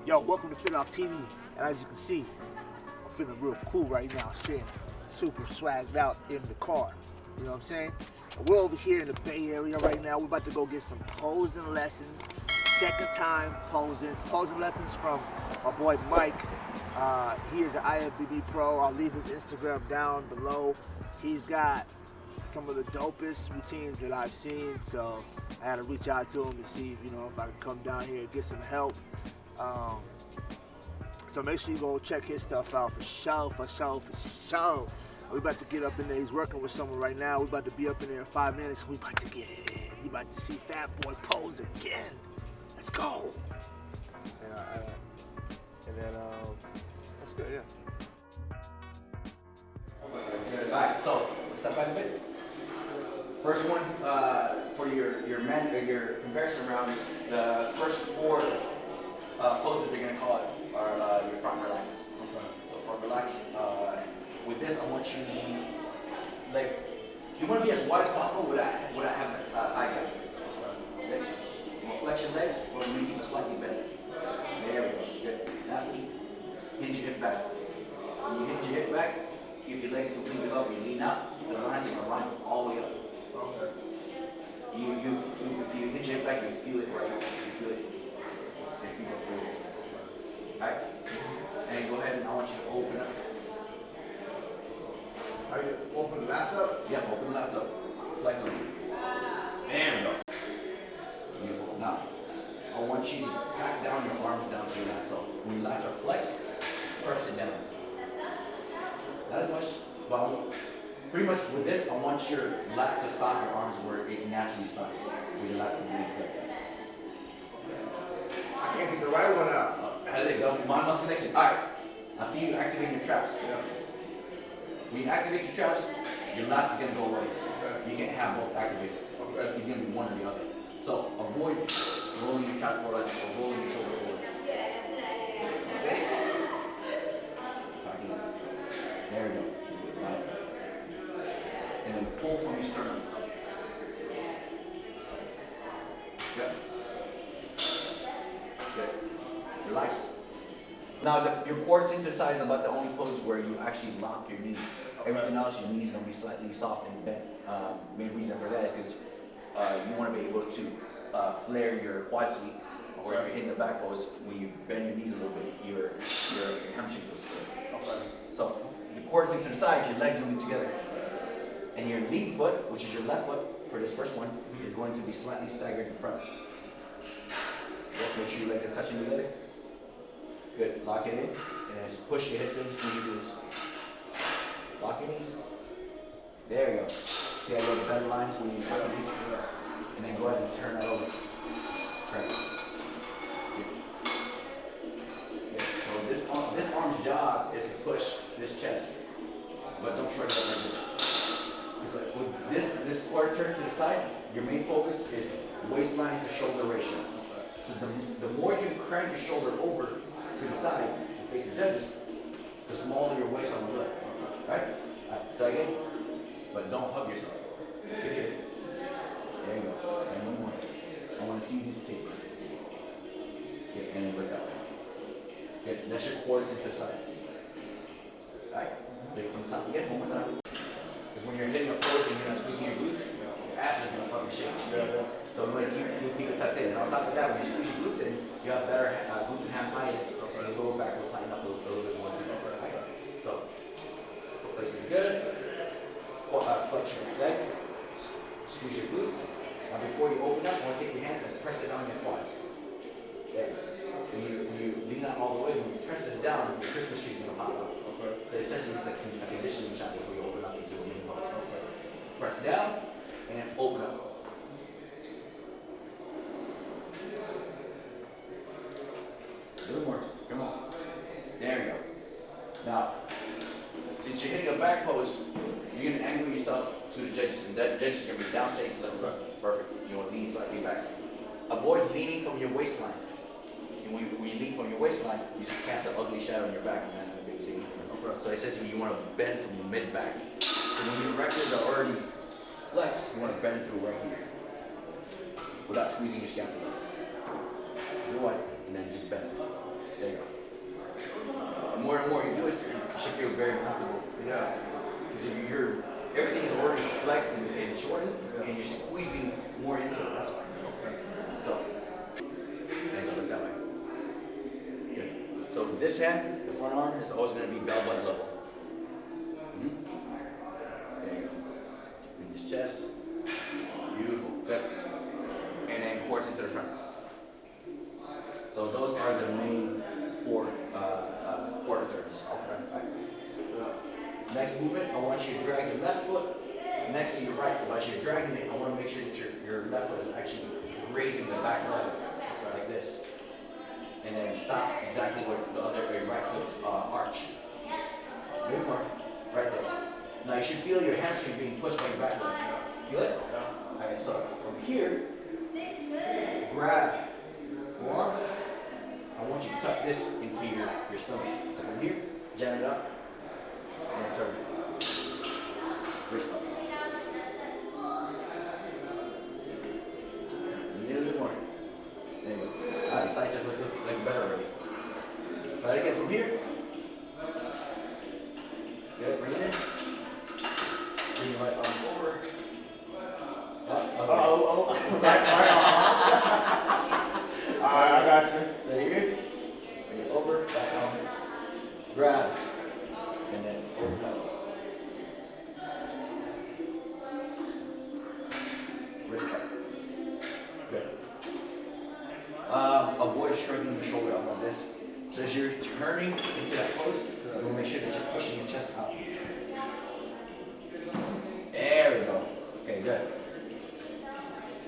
Yo, welcome to Fit Off TV. And as you can see, I'm feeling real cool right now, sitting super swagged out in the car. You know what I'm saying? And we're over here in the Bay Area right now. We're about to go get some posing lessons. Second time posing lessons from my boy Mike. He is an IFBB pro. I'll leave his Instagram down below. He's got some of the dopest routines that I've seen, so I had to reach out to him to see if, if I could come down here and get some help. So make sure you go check his stuff out for sure. We about to get up in there. He's working with someone right now. We about to be up in there in 5 minutes. We about to get it in. You about to see Fat Boy pose again. Let's go. And then that's good, yeah. Alright, so step back a bit. First one for your comparison rounds. The first 4 poses they're gonna call it are your front relaxes. Okay. So front relax. With this, I want you to be like you want to be as wide as possible without having eye gap. Okay. You want to flex your legs, but you keep it slightly bent. There we go. Good. Lastly, hinge your hip back. When you hinge your hip back, if your legs completely up, you lean out. The lines are gonna line all the way up. Okay. If you hinge your hip back, you feel it right. You feel it. Alright? And go ahead and I want you to open up. Are you open the lats up? Yeah, open the lats up. Flex them. There we go. Beautiful. Now, I want you to pack down your arms down to your lats up. When your lats are flexed, press it down. Not as much, but pretty much with this, I want your lats to stop your arms where it naturally stops. With your lats completely flexed. I can't get the right one out. How did it go? Mind muscle connection. Alright. I see you activating your traps. Yeah. When you activate your traps, your lats is going to go away. Okay. You can't have both activated. Okay. It's going to be one or the other. So avoid rolling your traps forward or rolling your shoulder forward. Okay. There we go. Right. And then pull from your sternum. Good. Good. Relax. Now, your quads into the side is about the only pose where you actually lock your knees. Okay. Everything else, your knees are going to be slightly soft and bent. Main reason for that is because you want to be able to flare your quad sweep, or if you're hitting the back post, when you bend your knees a little bit, your hamstrings will split. Okay. So, the quads into the side, your legs will be together. And your lead foot, which is your left foot for this first one, is going to be slightly staggered in front. Make sure your legs are touching together. Good. Lock it in. And then push your hips in, squeeze your glutes. Lock your knees. There you go. See how you have better lines when you tuck your knees? And then go ahead and turn that over. Turn it. Good. So this arm's job is to push this chest. But don't shrug it up like this. Because like with this quarter turn to the side, your main focus is waistline to shoulder ratio. So the more you crank your shoulder over to the side to face the judges, the smaller your waist on the left. Right? Try again. But don't hug yourself. Get here. There you go. Try one more. I want to see this tape. Okay, and then like that. Okay, that's your quads into the side. Alright? Take it from the top again, one more time. Because when you're hitting a pose and you're not squeezing your glutes, your ass is gonna fucking shake. Yeah. So like you keep it tucked in. And on top of that, when you squeeze your glutes in, you have better glute and ham tie in. And the lower back will tighten up a little bit more too. Okay. So foot placement is good. Flex your legs. Squeeze your glutes. Now before you open up, I want to take your hands and press it on your quads. There. When you lean out all the way, when you press this down, your Christmas tree is going to pop up. Okay. So essentially it's a conditioning shot before you open up into a main pose. Okay. Press down and open up. A little more. Come on. There we go. Now, since you're hitting a back pose, you're going to angle yourself to the judges. And that judges are going to be down straight to left. Perfect. You want to lean slightly back. Avoid leaning from your waistline. And when you lean from your waistline, you just cast an ugly shadow on your back and then you see. Okay. So essentially you want to bend from your mid-back. So when your rectors are already flexed, you want to bend through right here. Without squeezing your scapula. Do what? And then just bend. There the more you do it, you should feel very comfortable. Yeah. Because if everything is already flexed and shortened, and you're squeezing more into it, that's why. So, and go look that way. Good. So this hand, the front arm, is always going to be bell butt level. There you go. Bring his chest. Beautiful. Good. And then quarters into the front. So those are the main 4 quarter turns. Okay. Right. Next movement, I want you to drag your left foot next to your right foot. As you're dragging it, I want to make sure that your left foot is actually grazing the back leg like this. And then stop exactly where the other right foot's arch. Good more. Right there. Now you should feel your hamstring being pushed by your back leg. Feel it? Yeah. Alright, so from here, grab forearm. I want you to tuck this into your stomach. So from here, jam it up, and then turn it. Wrist up. A little bit more. There you go. Alright, side chest looks like better already. Try it again from here. Good, bring it in. Bring your right arm over. Right arm. Alright, I got you. So here. Bring it over, back arm. Grab. And then open up. Wrist up. Good. Avoid shrugging your shoulder up like this. So as you're turning into that pose, you want to make sure that you're pushing your chest out. There we go. Okay, good.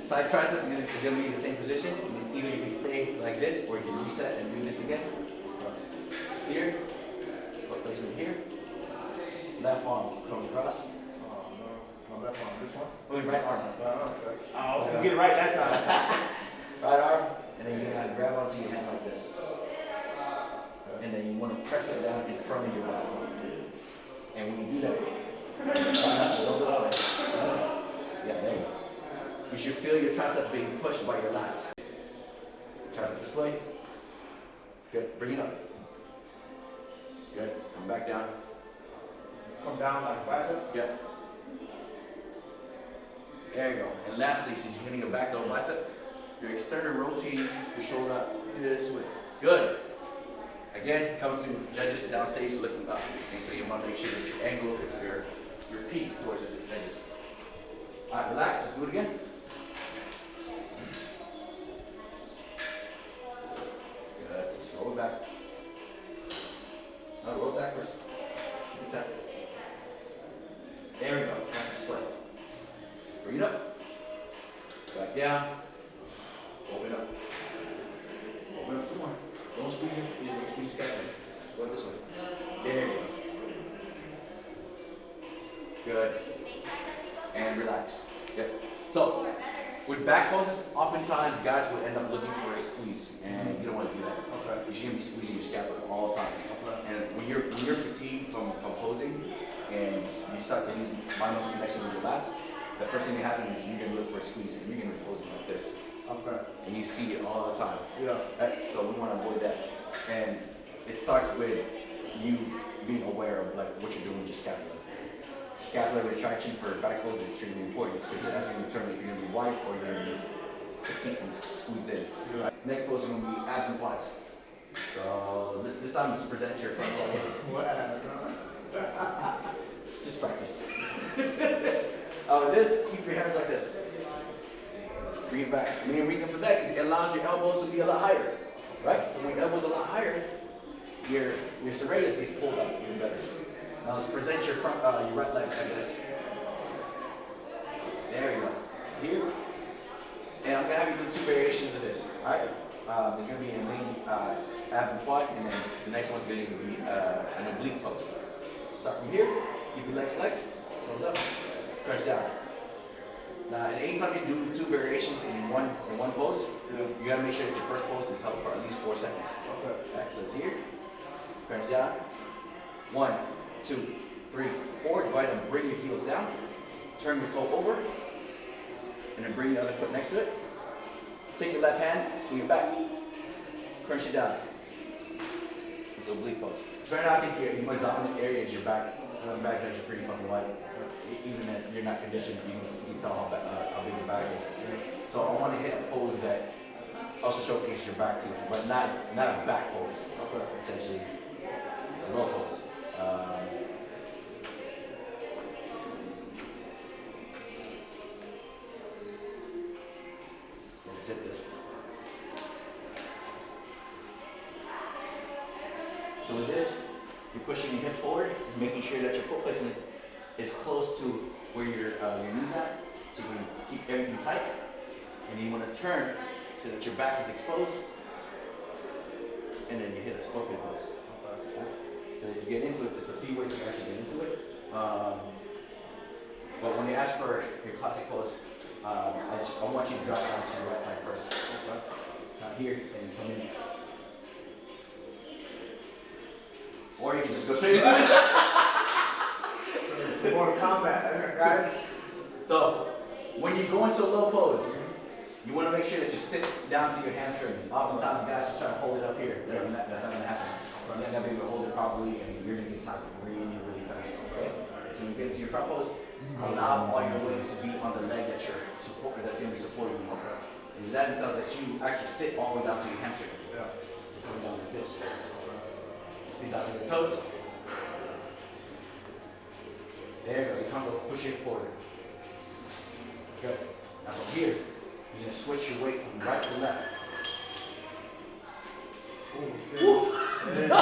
Side tricep is going to be in the same position. It's either you can stay like this or you can reset and do this again. Here, foot placement here. Left arm comes across. Oh, no. My left arm. This one? Oh, right arm. Okay. I was going to get it right that time. Right arm, and then you're going to grab onto your hand like this. And then you want to press it down in front of your body. And when you do that, don't go that way. Yeah, there you go. You should feel your tricep being pushed by your lats. Tricep this way. Good. Bring it up. Good. Come back down. Come down like bicep? Yeah. There you go. And lastly, since you're hitting your back double bicep, you're external rotating your shoulder up this way. Good. Again, comes to judges downstage looking up. And so you want to make sure that your angle, your peaks towards the judges. All right, relax. Let's do it again. Good. Just roll it back. No, roll it back first. Keep it tight. There we go. That's the display. Bring it up. Back down. Open up. Open up some more. Don't squeeze it. Please don't squeeze your calf. Go this way. There you go. Good. And relax. Yep. So, with back poses, oftentimes guys will end up looking for a squeeze, and you don't want to do that. Okay. You shouldn't be squeezing your scapula all the time. Okay. And when you're fatigued from posing, and you start to lose muscle connection with your lats, the first thing that happens is you're going to look for a squeeze, and you're going to be posing like this. Okay. And you see it all the time. Yeah. Right? So we want to avoid that. And it starts with you being aware of like what you're doing with your scapula. Scapular retraction for back pose is extremely important because that's going to determine if you're going to be wide or you're going to be petite and squeezed in. Right. Next pose is going to be abs and quads. So this time just present your front leg. Just practice. This, keep your hands like this. Bring it back. The main reason for that is it allows your elbows to be a lot higher, right? So when your elbows are a lot higher, your serratus gets pulled up even better. Now let's present your front, your right leg like this. There you go. Here, and I'm gonna have you do 2 variations of this. All right? There's gonna be a main ab and quad, and then the next one's gonna be an oblique post. Start from here. Keep your legs flexed. Toes up. Crunch down. Now, at any time you do 2 variations in one pose, you gotta make sure that your first pose is held for at least 4 seconds. Okay. Right, so it's here. Crunch down. 1, 2, 3, 4. Go ahead and bring your heels down. Turn your toe over. And then bring the other foot next to it. Take your left hand, swing it back. Crunch it down. It's oblique post. So right now, I think your most dominant area is your back. Your back's actually pretty fucking wide. Even if you're not conditioned, you can tell how big your back is. So I want to hit a pose that also showcases your back too, but not a back pose. Okay. Essentially, a low pose. Let's hit this. So with this, you're pushing your hip forward, making sure that your foot placement is close to where your knees are, so you can keep everything tight. And then you want to turn so that your back is exposed, and then you hit a scorpion pose. So to get into it, there's a few ways to actually get into it. But when they ask for your classic pose, I want you to drop down to your right side first. Not here, and come in. Or you can just go straight into it. So more combat, got it? So when you go into a low pose, you want to make sure that you sit down to your hamstrings. Oftentimes guys are trying to hold it up here. That's not going to happen. You're not going to be able to hold it properly, and you're going to get tired really fast. Okay? So when you get into your front pose, allow all your weight to be on the leg that's going to be supporting you. Is that entails that you actually sit all the way down to your hamstring. Yeah. So coming down like this. Feet down to the toes. There you go. You come to push it forward. Good. Now from here, you're going to switch your weight from right to left. Woo! No!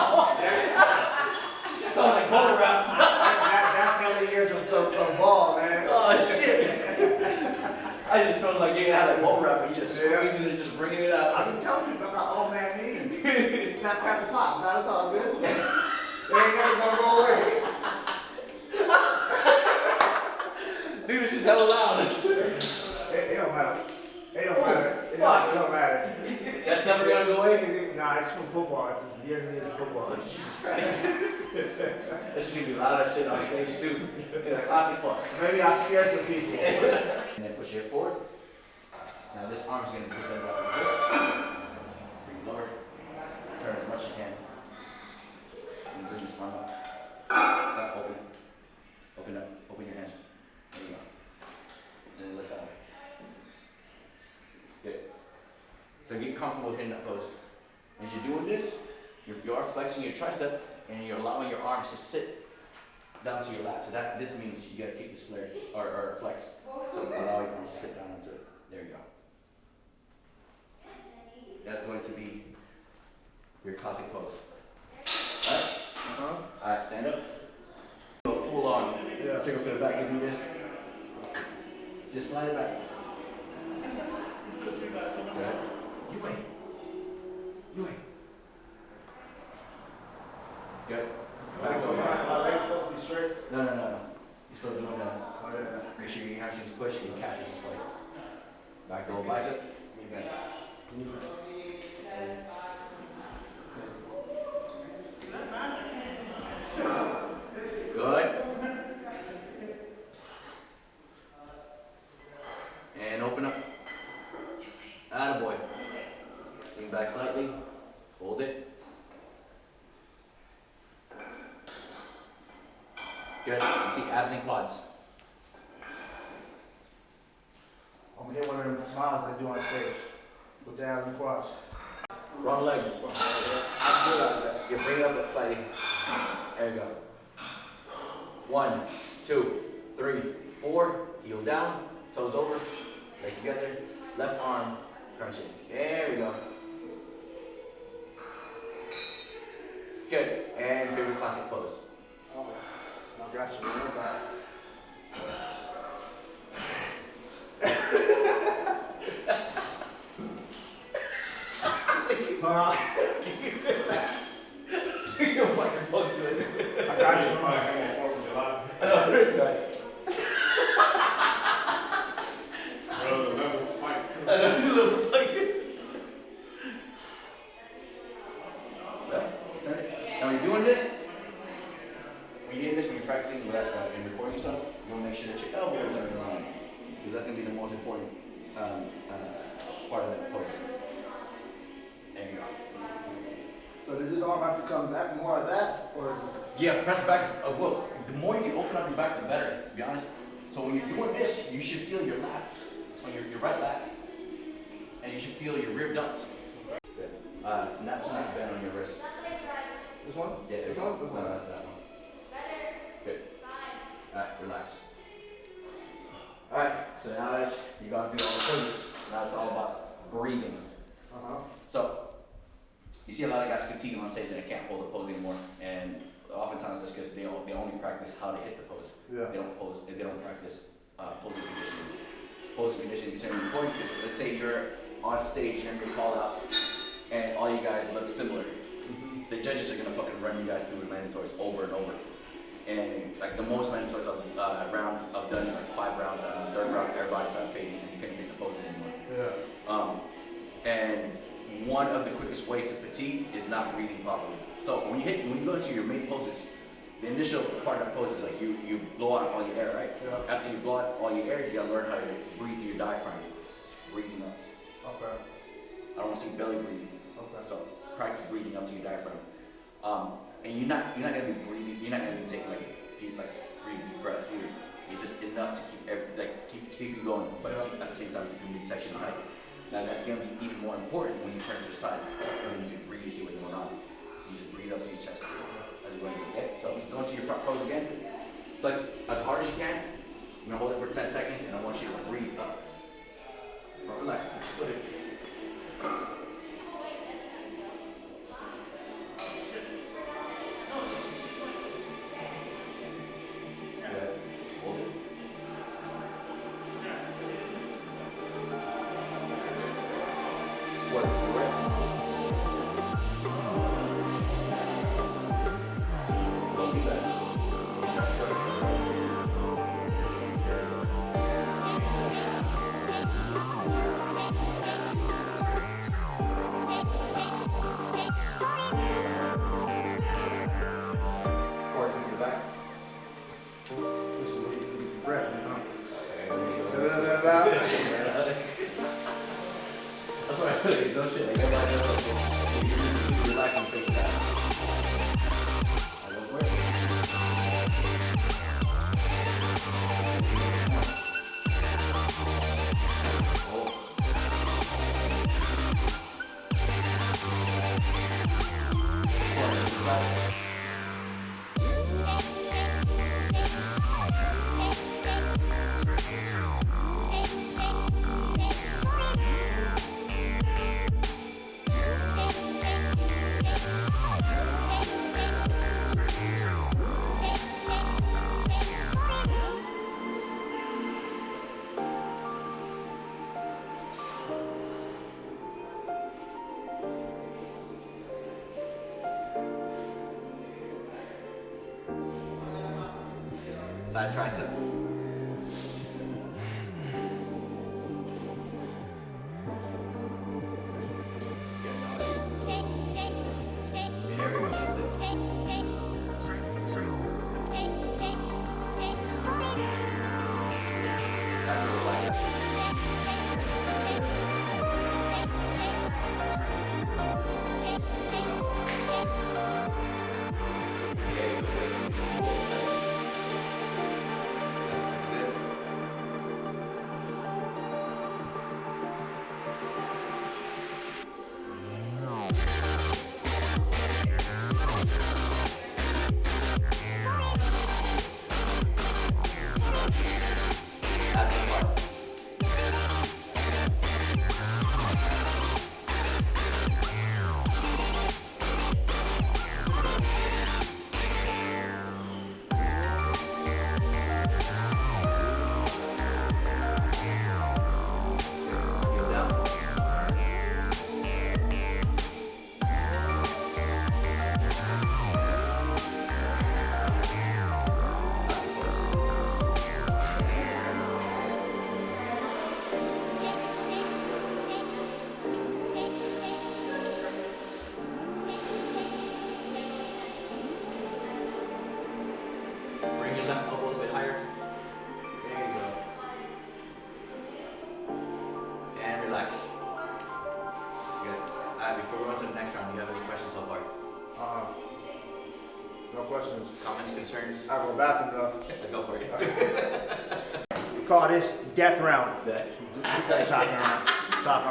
This sounds like bubble wraps. That's how many years of ball, man. Oh shit! I just felt like you had like bubble wrap and you just squeezing it and just bringing it out. I've been telling you about old man knees. Not crack the pop. Now it's all good. They ain't never gonna go away. Dude, this is hella loud. It don't matter. It don't matter. It don't matter. That's never gonna go away? Nah, it's from football. It's just year to year football. Jesus Christ. That should be loud as shit on stage too. In a classic fuck. Maybe I'll scare some people. And then push your hip forward. Now this arm's gonna be presented out like this. Bring it lower. Turn as much as you can. And bring this arm up. Stop, open it. Open up. Open your hands. There you go. And then let that way. Good. So get comfortable hitting that pose. As you're doing this, you are flexing your tricep and you're allowing your arms to sit down to your lat. So this means you gotta kick this leg or flex. So allow your arms to sit down into it. There you go. That's going to be your classic pose. Alright? Alright, stand up. Go full on. Yeah. Take up to the back and do this. Just slide it back. Good. You wait. You wait. Good. Back over. My leg's supposed to be straight? No. You're still doing that. Oh, yeah. Make sure your hamstrings push and your calf is just like. Back over bicep. You got it. Good. And open up. Attaboy. Lean back slightly. Hold it. Good. You see abs and quads. I'm gonna hit one of them smiles they do on stage with the abs and quads. Wrong leg. You bring it up slightly. There you go. 1, 2, 3, 4. Heel down. Toes over. Legs together. Left arm. Crunch it. There we go. Good. And favorite classic pose. Oh, I got you. Real bad. Your microphone to it. I got you. Now when you're doing this, when you're practicing and recording yourself, you want to make sure that your elbows are in line, because that's going to be the most important part of that pose. There you go. So does this arm have to come back more like that, or? Yeah, press back. Well, the more you can open up your back, the better, to be honest. So when you're doing this, you should feel your lats on your right lat, and you should feel your rear delts. Good. Not too much bend on your wrist. This one? Yeah, this one? No, that one. Good. All right, relax. All right, so now that you've gone through all the poses, now it's all about breathing. So, you see a lot of guys fatiguing on stage and they can't hold the pose anymore, and oftentimes that's because they only practice how to hit the pose. Yeah. They don't practice posing conditioning. Posing conditioning is very important because let's say you're on stage and you call out, and all you guys look similar. The judges are gonna fucking run you guys through the mandatories over and over. And like the most mandatories rounds I've done is like 5 rounds, and the third round everybody's not fading and you can't hit the pose anymore. Yeah. And one of the quickest ways to fatigue is not breathing properly. So when you go into your main poses, the initial part of the pose is like you blow out all your air, right? Yeah. After you blow out all your air, you gotta learn how to breathe through your diaphragm. Just breathing up. Okay. I don't want to see belly breathing. Okay. So practice breathing up to your diaphragm. And you're not gonna be breathing. You're not gonna be taking deep breaths here. It's just enough to keep you going, but at the same time keep your midsection tight. Now that's gonna be even more important when you turn to the side, because then you can really see what's going on. So you just breathe up to your chest as you go into it. So just go into your front pose again. Flex as hard as you can. I'm gonna hold it for 10 seconds, and I want you to breathe up. Relax. Put it. Side tricep. There we go. Relax. Good. Before we go on to the next round, do you have any questions so far? questions. Comments, concerns? I'll go to the bathroom though. Go for it. We call this death round. Shocking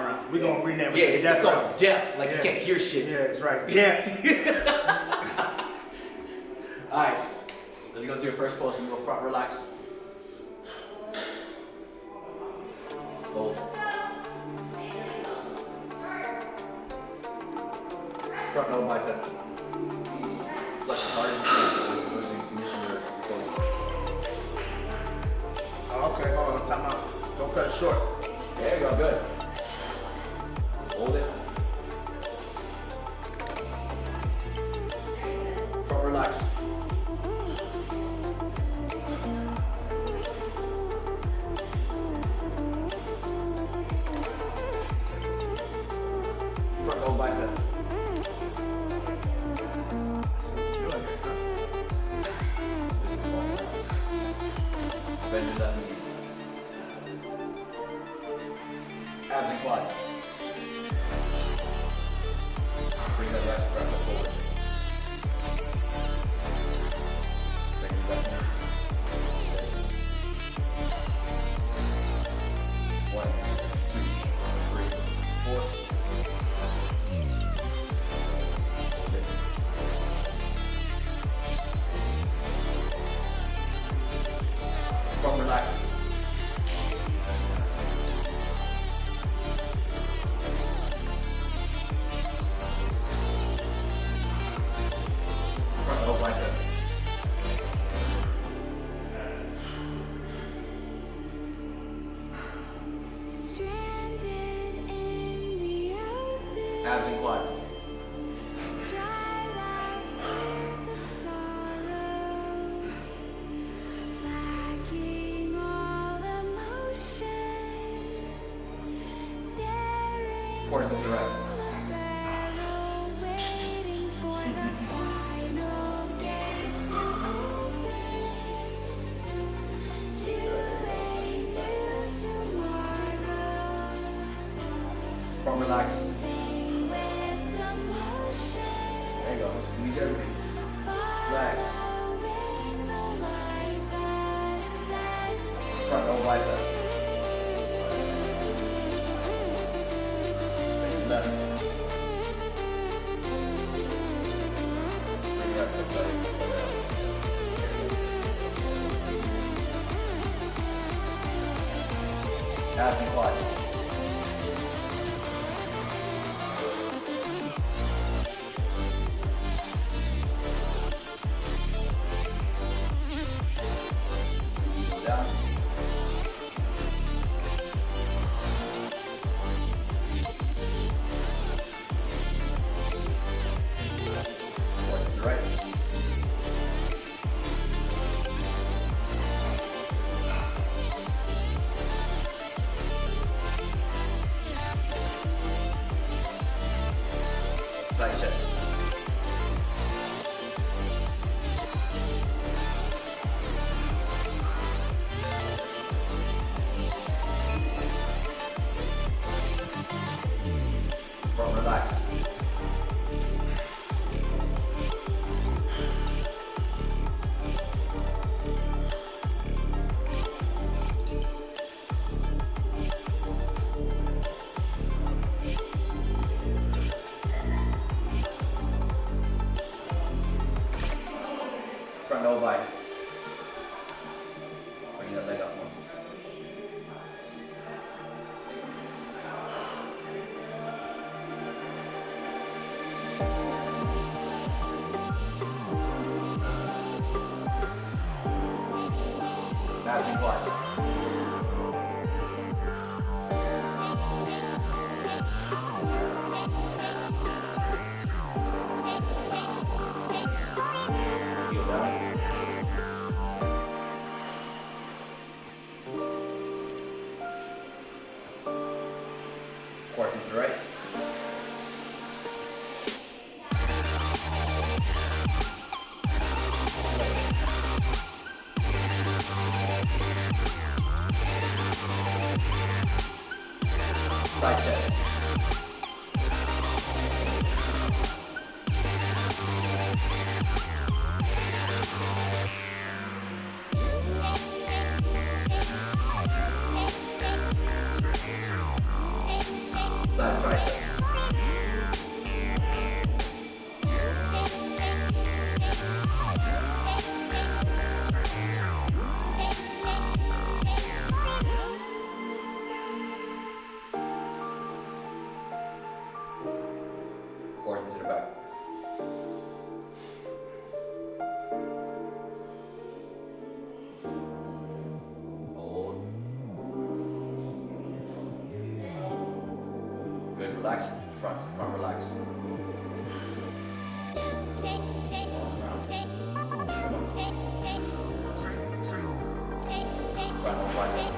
round. We're gonna rename it. Yeah, it's death called round. deaf, like you can't hear shit. Yeah, that's right. Death. Alright, let's go to your first pose and go front relax. Hold. Front no bicep. Flex as hard as you can. So this is where you condition your pose. Oh, okay, hold on, time out. Don't cut it short. There you go, good. Hold it. Front relax. Front no bicep. Bend your left knee. Abs and quads. Bring that left foot forward. Second left knee. 1, 2, 3, 4. Front relax. Front low bicep. Abs and quads. Course to the right. Front relax. There you go. Squeeze everything. Relax. Front no bicep. Left. Bring your left leg around. Abs and quads. Down. Right. Side chest. Front relax. Front no bite. Bring that leg up more. Abs and quads. Heel down. Quads to the right. relax, front relax. Front on bicep.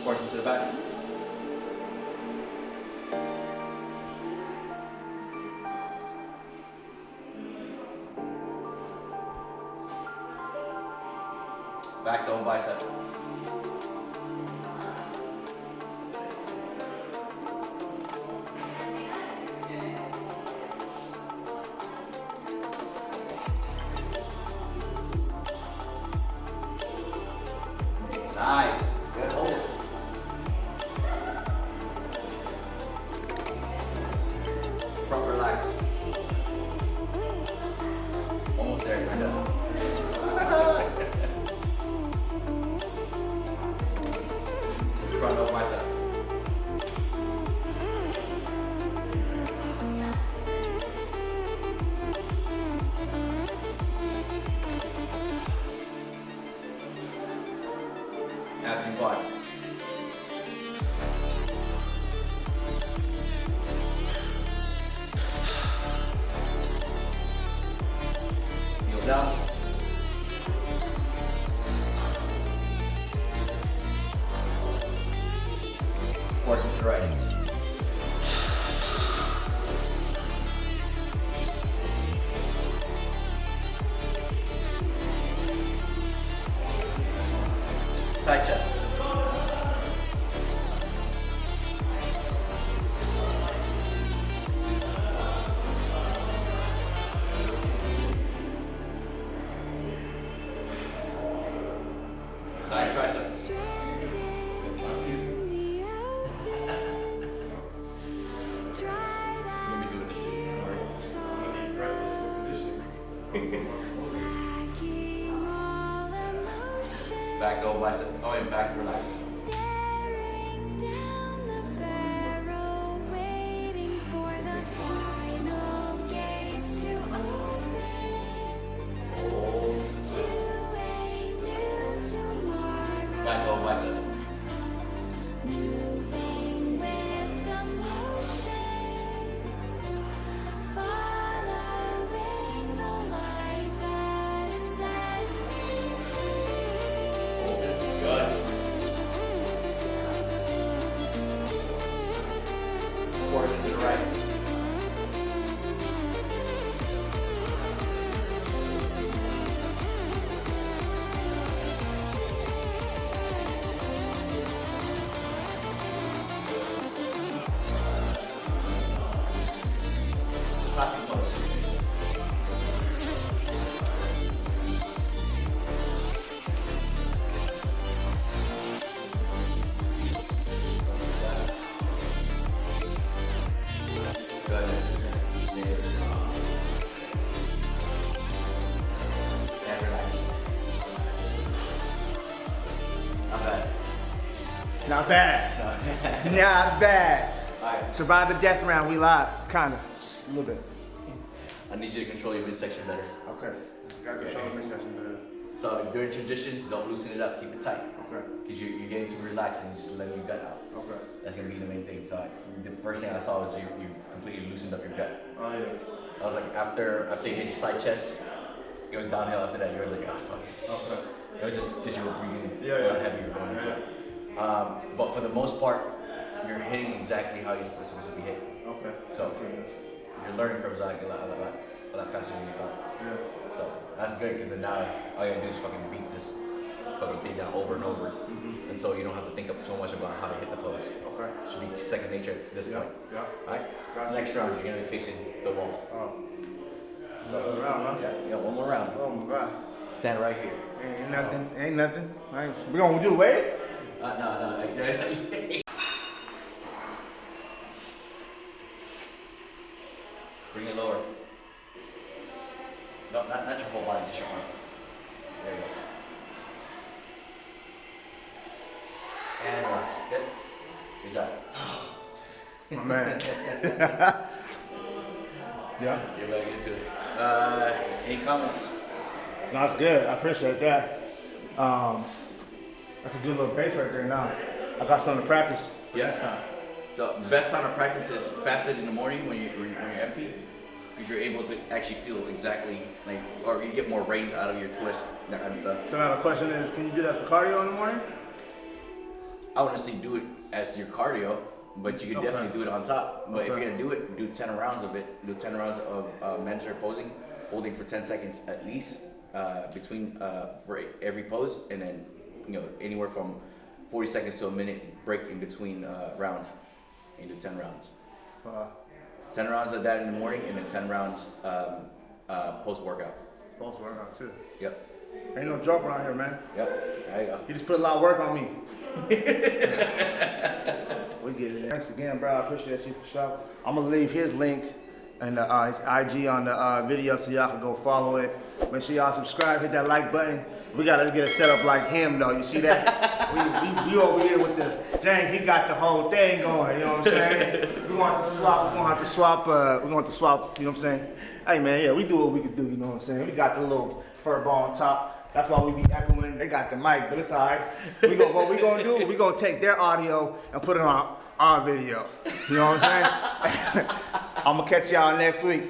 Portion to the back. Back double bicep. Nice. Good. Hold it. Front relax. Almost there, Brenda. Front double bicep. Abs and quads. Heel down. Portion to the right. Side chest. Side tricep. Let me do this. Back double bicep. Oh, and back relax. Back double bicep. Good. Portion to the right. Classic pose. Good. And relax. Not bad. Not bad. Not bad. Alright. Survive the death round. We live. Kinda. Just a little bit. I need you to control your midsection better. Okay. Gotta control the midsection better. So during transitions, don't loosen it up. Keep it tight. Okay. Because you're getting too relaxed and just letting your gut out. Okay. That's gonna be the main thing. So the first thing I saw was you completely loosened up your gut. Oh yeah. I was like, after you hit your side chest, it was downhill after that. You were like, oh, fuck it. Okay. It was just because you were breathing Yeah. heavier going into it. But for the most part, you're hitting exactly how you're supposed to be hit. Okay. So your learning curve is like a lot faster than you thought. Yeah. So that's good because then now all you gotta do is fucking beat this fucking thing down over and over. And so you don't have to think up so much about how to hit the pose. Okay. Should be second nature at this point. Yeah. Alright? So next round you're gonna be facing the wall. Oh. So, Another round, huh? yeah, one more round. Oh my God. Stand right here. Ain't nothing. Ain't nothing. We gonna do a wave? No. Bring it lower. No, not your whole body, just your arm. There you go. And relax. Good. Good job. My man. Yeah. You're ready to get to it. Any comments? No, that's good. I appreciate that. That's a good little pace right there now. I got something to practice for next time. So best time to practice is fasted in the morning when you're empty, because you're able to actually feel exactly like, or you get more range out of your twist, that kind of stuff. So now the question is, can you do that for cardio in the morning? I wouldn't say do it as your cardio, but you could definitely do it on top. But if you're gonna do it, do 10 rounds of it. Do 10 rounds of mandatory posing, holding for 10 seconds at least between for every pose, and then anywhere from 40 seconds to a minute break in between rounds. You do 10 rounds. 10 rounds of that in the morning, and then 10 rounds post workout. Post workout too. Yep. Ain't no joke around here, man. Yep. There you go. You just put a lot of work on me. We get it. Thanks again, bro. I appreciate you for sure. I'm gonna leave his link and his IG on the video so y'all can go follow it. Make sure y'all subscribe, hit that like button. We gotta get it set up like him though. You see that? we over here with the dang. He got the whole thing going. You know what I'm saying? We're gonna have to swap. We're gonna have to swap. You know what I'm saying? Hey man, yeah, we do what we can do. You know what I'm saying? We got the little fur ball on top. That's why we be echoing. They got the mic, but it's all right. What we gonna do? We gonna take their audio and put it on our video. You know what I'm saying? I'm gonna catch y'all next week.